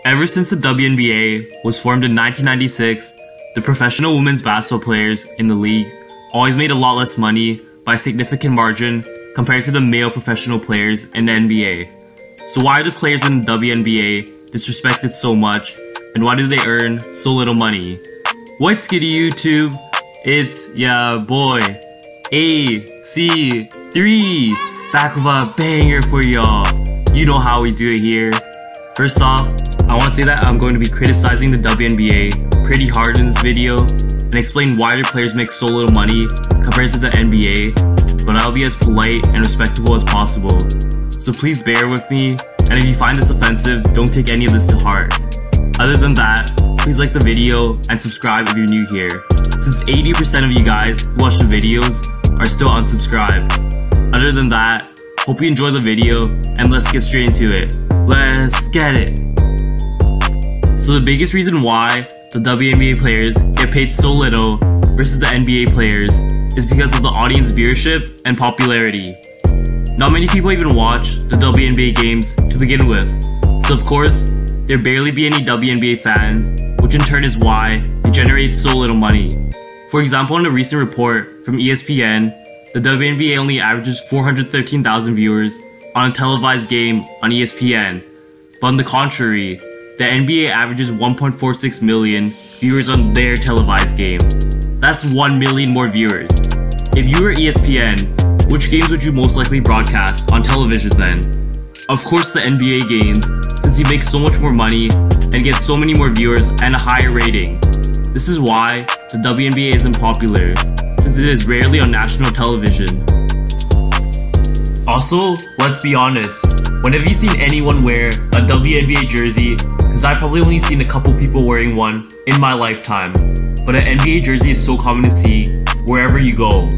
Ever since the WNBA was formed in 1996, the professional women's basketball players in the league always made a lot less money by a significant margin compared to the male professional players in the NBA. So why are the players in the WNBA disrespected so much, and why do they earn so little money? What's good YouTube? It's ya boy, AC3, back with a banger for y'all. You know how we do it here. First off, I want to say that I'm going to be criticizing the WNBA pretty hard in this video and explain why their players make so little money compared to the NBA, but I'll be as polite and respectable as possible. So please bear with me, and if you find this offensive, don't take any of this to heart. Other than that, please like the video and subscribe if you're new here, since 80% of you guys who watch the videos are still unsubscribed. Other than that, hope you enjoy the video, and let's get straight into it. Let's get it! So the biggest reason why the WNBA players get paid so little versus the NBA players is because of the audience viewership and popularity. Not many people even watch the WNBA games to begin with, so of course, there barely be any WNBA fans, which in turn is why they generate so little money. For example, in a recent report from ESPN, the WNBA only averages 413,000 viewers on a televised game on ESPN, but on the contrary, the NBA averages 1.46 million viewers on their televised game. That's 1 million more viewers. If you were ESPN, which games would you most likely broadcast on television then? Of course the NBA games, since you make so much more money and get so many more viewers and a higher rating. This is why the WNBA isn't popular, since it is rarely on national television. Also, let's be honest, when have you seen anyone wear a WNBA jersey? Because I've probably only seen a couple people wearing one in my lifetime, but an NBA jersey is so common to see wherever you go.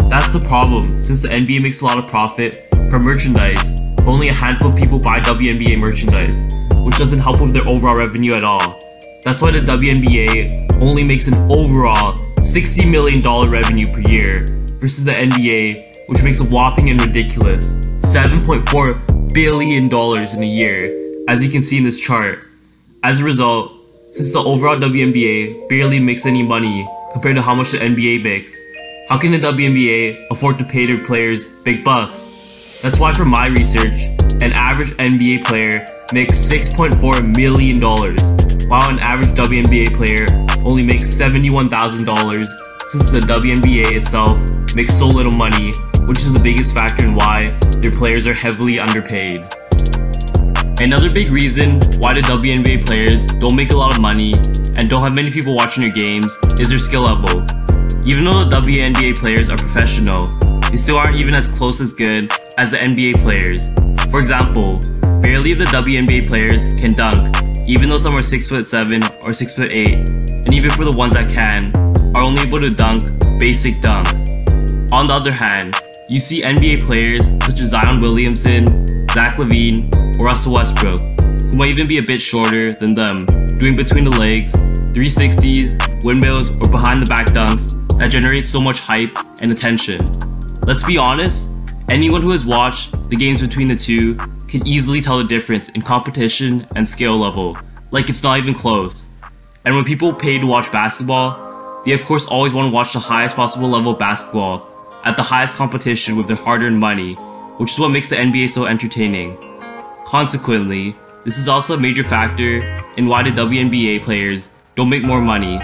That's the problem, since the NBA makes a lot of profit from merchandise, but only a handful of people buy WNBA merchandise, which doesn't help with their overall revenue at all. That's why the WNBA only makes an overall $60 million revenue per year, versus the NBA, which makes a whopping and ridiculous $7.4 billion in a year, as you can see in this chart. As a result, since the overall WNBA barely makes any money compared to how much the NBA makes, how can the WNBA afford to pay their players big bucks? That's why from my research, an average NBA player makes $6.4 million, while an average WNBA player only makes $71,000, since the WNBA itself makes so little money, which is the biggest factor in why their players are heavily underpaid. Another big reason why the WNBA players don't make a lot of money and don't have many people watching their games is their skill level. Even though the WNBA players are professional, they still aren't even as close as good as the NBA players. For example, barely the WNBA players can dunk, even though some are 6'7" or 6'8", and even for the ones that can, are only able to dunk basic dunks. On the other hand, you see NBA players such as Zion Williamson, Zach LaVine, or Russell Westbrook, who might even be a bit shorter than them, doing between the legs, 360s, windmills, or behind the back dunks that generate so much hype and attention. Let's be honest, anyone who has watched the games between the two can easily tell the difference in competition and skill level, like it's not even close. And when people pay to watch basketball, they of course always want to watch the highest possible level of basketball at the highest competition with their hard-earned money, which is what makes the NBA so entertaining. Consequently, this is also a major factor in why the WNBA players don't make more money,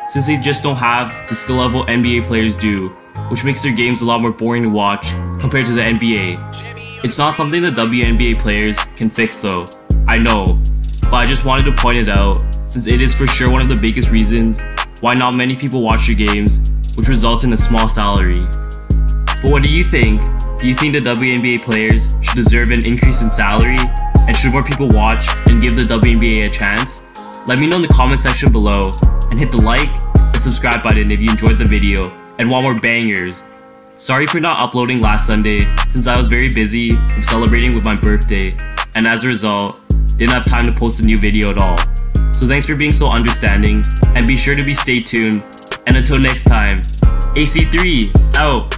since they just don't have the skill level NBA players do, which makes their games a lot more boring to watch compared to the NBA. It's not something the WNBA players can fix though, I know, but I just wanted to point it out since it is for sure one of the biggest reasons why not many people watch your games, which results in a small salary. But what do you think? Do you think the WNBA players should deserve an increase in salary? And should more people watch and give the WNBA a chance? Let me know in the comment section below, and hit the like and subscribe button if you enjoyed the video and want more bangers. Sorry for not uploading last Sunday, since I was very busy with celebrating with my birthday, and as a result, didn't have time to post a new video at all. So thanks for being so understanding, and be sure to stay tuned, and until next time, AC3 out!